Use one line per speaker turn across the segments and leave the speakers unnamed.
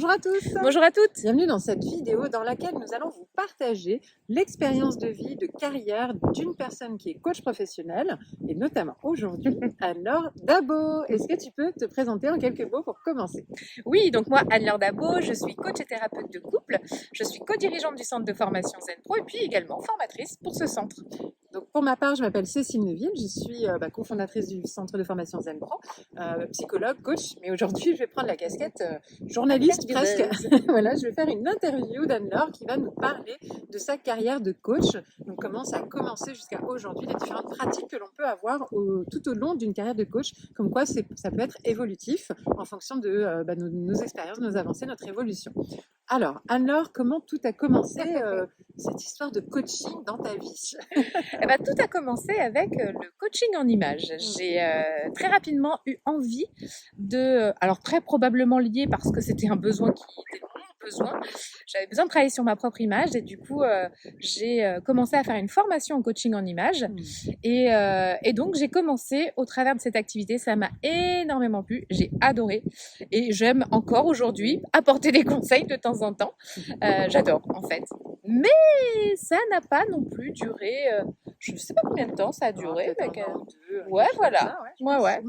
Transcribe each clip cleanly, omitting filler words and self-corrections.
Bonjour à tous,
Bonjour à toutes.
bienvenue dans cette vidéo dans laquelle nous allons vous partager l'expérience de vie, de carrière d'une personne qui est coach professionnel et notamment aujourd'hui Anne-Laure Dabo. Est-ce que tu peux te présenter en quelques mots pour commencer?
Oui, donc moi, Anne-Laure Dabo, je suis coach et thérapeute de couple. Je suis co-dirigeante du centre de formation Zen Pro et puis également formatrice pour ce centre.
Donc pour ma part, je m'appelle Cécile Neuville, je suis cofondatrice du centre de formation Zen Pro, psychologue, coach, mais aujourd'hui je vais prendre la casquette journaliste presque. Voilà, je vais faire une interview d'Anne-Laure qui va nous parler de sa carrière de coach, donc comment ça a commencé jusqu'à aujourd'hui, les différentes pratiques que l'on peut avoir tout au long d'une carrière de coach, comme quoi ça peut être évolutif en fonction de nos expériences, nos avancées, notre évolution. Alors, Anne-Laure, comment tout a commencé, cette histoire de coaching dans ta vie?
Eh ben, tout a commencé avec le coaching en images. J'ai très rapidement eu envie de, alors très probablement lié parce que c'était un besoin qui était mon besoin. J'avais besoin de travailler sur ma propre image et du coup j'ai commencé à faire une formation en coaching en images et donc j'ai commencé au travers de cette activité. Ça m'a énormément plu, j'ai adoré et j'aime encore aujourd'hui apporter des conseils de temps en temps. J'adore en fait. Mais ça n'a pas non plus duré, je ne sais pas combien de temps ça a duré.
Peut-être un an ou deux,
Ouais,
quelque chose
voilà.
comme ça, je pense.
Ouais.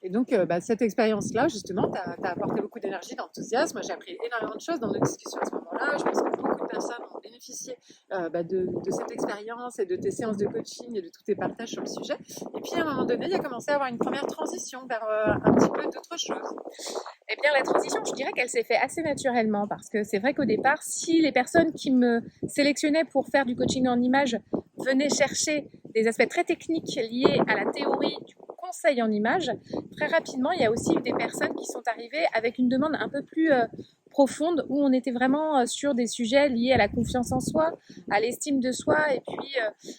Et donc, cette expérience-là, justement, t'as apporté beaucoup d'énergie, d'enthousiasme. Moi, j'ai appris énormément de choses dans nos discussions à ce moment-là. Je pense que beaucoup de personnes ont bénéficié de cette expérience et de tes séances de coaching et de tous tes partages sur le sujet. Et puis, à un moment donné, il y a commencé à avoir une première transition vers un petit peu d'autres choses.
Eh bien, la transition, je dirais qu'elle s'est faite assez naturellement parce que c'est vrai qu'au départ, si les personnes qui me sélectionnaient pour faire du coaching en images venaient chercher des aspects très techniques liés à la théorie du conseil en images, très rapidement, il y a aussi eu des personnes qui sont arrivées avec une demande un peu plus profonde où on était vraiment sur des sujets liés à la confiance en soi, à l'estime de soi et puis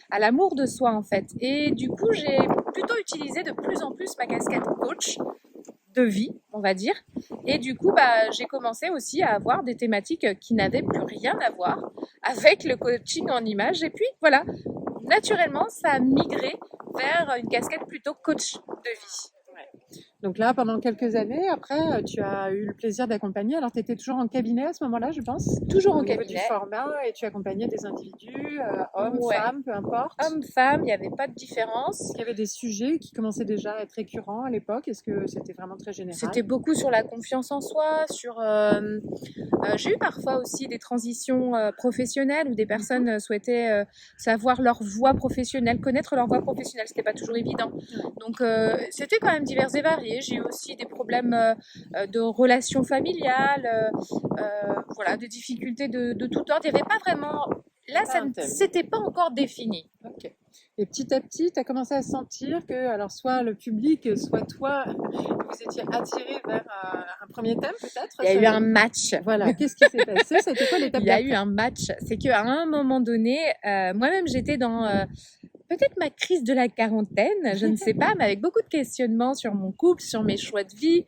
à l'amour de soi en fait. Et du coup, j'ai plutôt utilisé de plus en plus ma casquette coach de vie, on va dire. Et du coup, j'ai commencé aussi à avoir des thématiques qui n'avaient plus rien à voir avec le coaching en images. Et puis voilà, naturellement, ça a migré vers une casquette plutôt coach de vie.
Donc là, pendant quelques années, après, tu as eu le plaisir d'accompagner. Alors, tu étais toujours en cabinet à ce moment-là, je pense?
Toujours en
Au niveau
cabinet.
du format, et tu accompagnais des individus, hommes,
Ouais.
femmes, peu importe.
Hommes, femmes, il n'y avait pas de différence.
Est-ce qu'il y avait des sujets qui commençaient déjà à être récurrents à l'époque? Est-ce que c'était vraiment très général?
C'était beaucoup sur la confiance en soi, sur... j'ai eu parfois aussi des transitions professionnelles où des personnes souhaitaient savoir leur voie professionnelle, connaître leur voie professionnelle. C'était pas toujours évident. Donc, c'était quand même divers et varié. J'ai eu aussi des problèmes de relations familiales, voilà, des difficultés de tout ordre. Il n'y avait pas vraiment... Là, ça ne s'était pas encore défini.
Ok. Et petit à petit, tu as commencé à sentir que, alors, soit le public, soit toi, vous étiez attirés vers un premier thème, peut-être?
Il y a eu un match.
Voilà. Qu'est-ce qui s'est passé? C'était quoi l'étape?
Il y a eu un match. C'est qu'à un moment donné, moi-même, j'étais dans peut-être ma crise de la quarantaine, je ne sais pas, mais avec beaucoup de questionnements sur mon couple, sur mes choix de vie.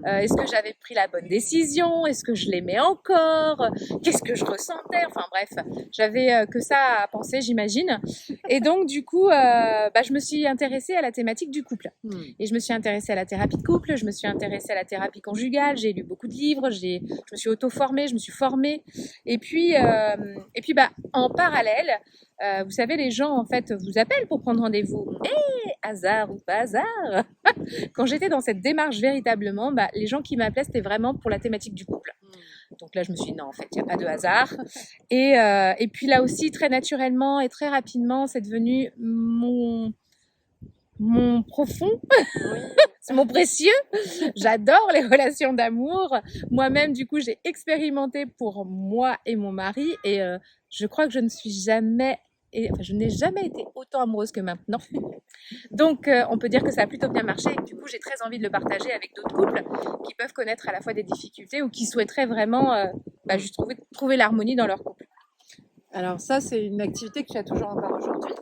Est-ce que j'avais pris la bonne décision? Est-ce que je l'aimais encore? Qu'est-ce que je ressentais? Enfin bref, j'avais que ça à penser, j'imagine. Et donc du coup, je me suis intéressée à la thématique du couple. Et je me suis intéressée à la thérapie de couple, je me suis intéressée à la thérapie conjugale, j'ai lu beaucoup de livres, je me suis auto-formée, je me suis formée. Et puis en parallèle, vous savez, les gens, en fait, vous appellent pour prendre rendez-vous. Et hasard ou pas hasard, quand j'étais dans cette démarche véritablement, les gens qui m'appelaient, c'était vraiment pour la thématique du couple. Donc là, je me suis dit, non, en fait, il n'y a pas de hasard. Et puis là aussi, très naturellement et très rapidement, c'est devenu mon profond, c'est mon précieux. J'adore les relations d'amour. Moi-même, du coup, j'ai expérimenté pour moi et mon mari et je crois que je n'ai jamais été autant amoureuse que maintenant. Donc, on peut dire que ça a plutôt bien marché et que du coup, j'ai très envie de le partager avec d'autres couples qui peuvent connaître à la fois des difficultés ou qui souhaiteraient vraiment juste trouver l'harmonie dans leur couple.
Alors ça, c'est une activité que tu as toujours encore aujourd'hui,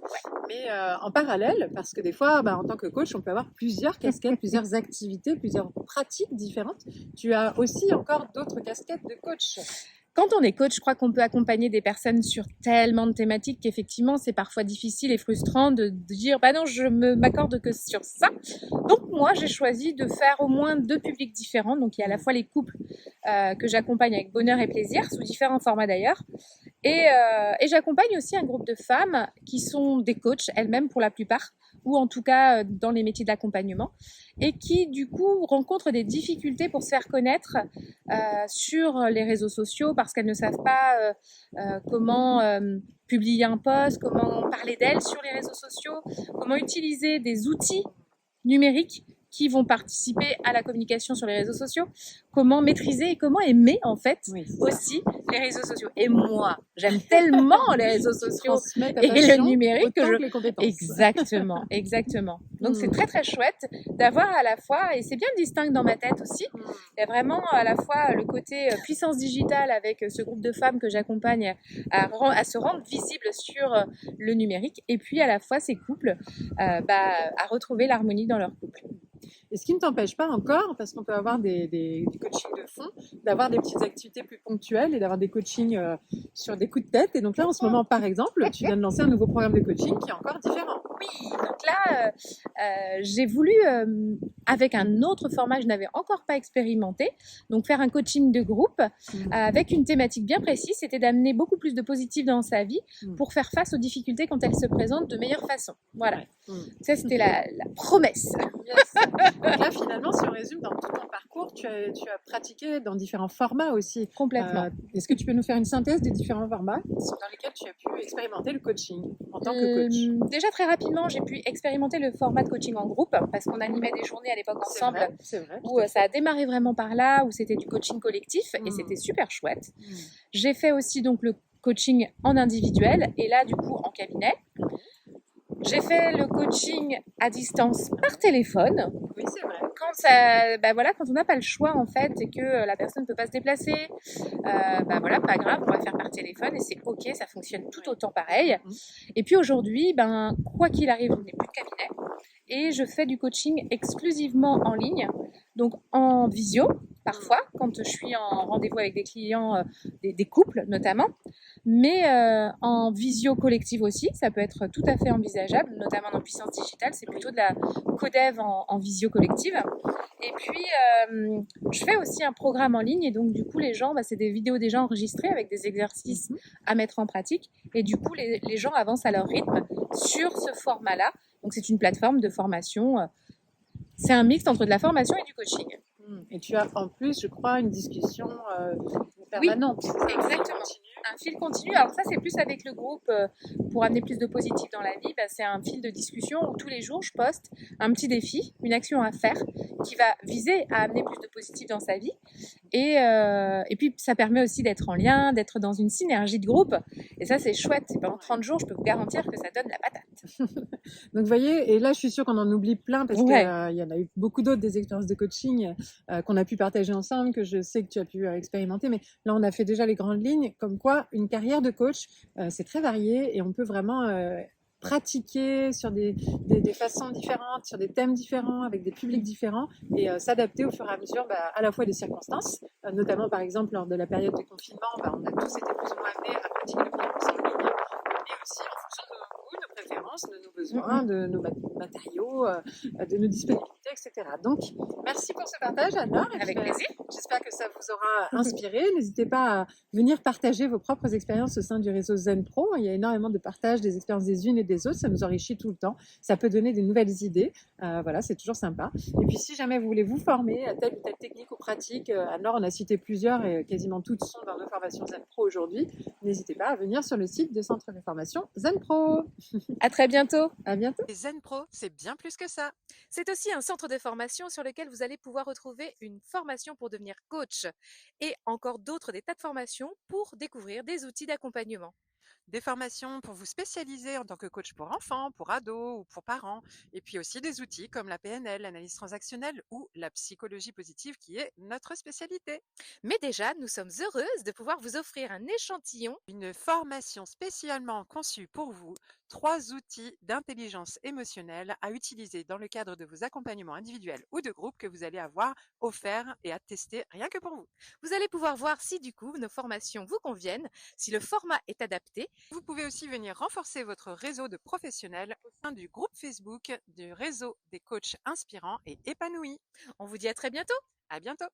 mais en parallèle, parce que des fois, en tant que coach, on peut avoir plusieurs casquettes, plusieurs activités, plusieurs pratiques différentes. Tu as aussi encore d'autres casquettes de coach.
Quand on est coach, je crois qu'on peut accompagner des personnes sur tellement de thématiques qu'effectivement, c'est parfois difficile et frustrant de dire bah non, je ne m'accorde que sur ça. Donc moi, j'ai choisi de faire au moins 2 publics différents. Donc il y a à la fois les couples que j'accompagne avec bonheur et plaisir, sous différents formats d'ailleurs. Et j'accompagne aussi un groupe de femmes qui sont des coachs elles-mêmes pour la plupart, ou en tout cas dans les métiers d'accompagnement, et qui du coup rencontrent des difficultés pour se faire connaître sur les réseaux sociaux parce qu'elles ne savent pas comment publier un post, comment parler d'elles sur les réseaux sociaux, comment utiliser des outils numériques qui vont participer à la communication sur les réseaux sociaux, comment maîtriser et comment aimer en fait aussi les réseaux sociaux. Et moi, j'aime tellement les réseaux sociaux et le numérique que
les compétences.
Exactement, exactement. Donc c'est très très chouette d'avoir à la fois, et c'est bien distinct dans ma tête aussi, il y a vraiment à la fois le côté puissance digitale avec ce groupe de femmes que j'accompagne à se rendre visible sur le numérique, et puis à la fois ces couples à retrouver l'harmonie dans leur couple.
Et ce qui ne t'empêche pas encore, parce qu'on peut avoir des coachings de fond, d'avoir des petites activités plus ponctuelles et d'avoir des coachings sur des coups de tête. Et donc là, en ce moment, par exemple, tu viens de lancer un nouveau programme de coaching qui est encore différent.
Oui, donc là, j'ai voulu, avec un autre format que je n'avais encore pas expérimenté, donc faire un coaching de groupe avec une thématique bien précise, c'était d'amener beaucoup plus de positif dans sa vie pour faire face aux difficultés quand elles se présentent de meilleure façon. Voilà, ça c'était la promesse.
Yes. Donc là, finalement, si on résume, dans tout ton parcours, tu as pratiqué dans différents formats aussi.
Complètement.
Est-ce que tu peux nous faire une synthèse des différents formats dans lesquels tu as pu expérimenter le coaching en tant que coach?
Déjà très rapidement, j'ai pu expérimenter le format de coaching en groupe parce qu'on animait des journées à l'époque ensemble où ça a démarré vraiment par là, où c'était du coaching collectif et c'était super chouette. J'ai fait aussi donc le coaching en individuel et là du coup en cabinet. J'ai fait le coaching à distance par téléphone.
Oui, c'est vrai.
Quand on n'a pas le choix en fait et que la personne ne peut pas se déplacer, pas grave, on va faire par téléphone et c'est ok, ça fonctionne tout autant pareil. Et puis aujourd'hui, quoi qu'il arrive, je n'ai plus de cabinet et je fais du coaching exclusivement en ligne, donc en visio parfois quand je suis en rendez-vous avec des clients, des couples notamment, mais en visio collective aussi, ça peut être tout à fait envisageable, notamment dans Puissance Digitale, c'est plutôt de la codev en visio collective. Et puis, je fais aussi un programme en ligne et donc du coup, les gens, c'est des vidéos déjà enregistrées avec des exercices à mettre en pratique et du coup, les gens avancent à leur rythme sur ce format-là. Donc, c'est une plateforme de formation. C'est un mix entre de la formation et du coaching.
Et tu as en plus, je crois, une discussion permanente.
Oui, exactement. Un fil continu. Alors ça, c'est plus avec le groupe pour amener plus de positif dans la vie. C'est un fil de discussion où tous les jours, je poste un petit défi, une action à faire qui va viser à amener plus de positif dans sa vie. Et puis, ça permet aussi d'être en lien, d'être dans une synergie de groupe. Et ça, c'est chouette. Et pendant 30 jours, je peux vous garantir que ça donne la patate.
Donc, vous voyez, et là, je suis sûre qu'on en oublie plein parce qu'il y en a eu beaucoup d'autres des expériences de coaching qu'on a pu partager ensemble, que je sais que tu as pu expérimenter. Mais là, on a fait déjà les grandes lignes, comme quoi une carrière de coach, c'est très varié et on peut vraiment pratiquer sur des façons différentes, sur des thèmes différents, avec des publics différents et s'adapter au fur et à mesure à la fois des circonstances, notamment par exemple lors de la période de confinement, on a tous été plus ou moins amenés à pratiquer le coaching en ligne, mais aussi en fonction de nos goûts, nos préférences, de nos besoins, de nos matériaux, de nos disponibilités, etc. Donc, merci pour ce partage, Anne-Laure.
Avec plaisir.
J'espère que ça vous aura inspiré. N'hésitez pas à venir partager vos propres expériences au sein du réseau Zen Pro. Il y a énormément de partage des expériences des unes et des autres. Ça nous enrichit tout le temps. Ça peut donner des nouvelles idées. Voilà, c'est toujours sympa. Et puis, si jamais vous voulez vous former à telle ou telle technique ou pratique, Anne-Laure en a cité plusieurs et quasiment toutes sont dans nos formations Zen Pro aujourd'hui. N'hésitez pas à venir sur le site du Centre de formation Zen Pro.
À très bientôt.
À bientôt.
Et Zen Pro, c'est bien plus que ça.
C'est aussi un centre de formation sur lequel vous allez pouvoir retrouver une formation pour devenir coach et encore d'autres des tas de formations pour découvrir des outils d'accompagnement.
Des formations pour vous spécialiser en tant que coach pour enfants, pour ados ou pour parents. Et puis aussi des outils comme la PNL, l'analyse transactionnelle ou la psychologie positive qui est notre spécialité.
Mais déjà, nous sommes heureuses de pouvoir vous offrir un échantillon.
Une formation spécialement conçue pour vous, 3 outils d'intelligence émotionnelle à utiliser dans le cadre de vos accompagnements individuels ou de groupe que vous allez avoir offerts et à tester rien que pour vous.
Vous allez pouvoir voir si du coup nos formations vous conviennent, si le format est adapté.
Vous pouvez aussi venir renforcer votre réseau de professionnels au sein du groupe Facebook du réseau des coachs inspirants et épanouis.
On vous dit à très bientôt.
À bientôt!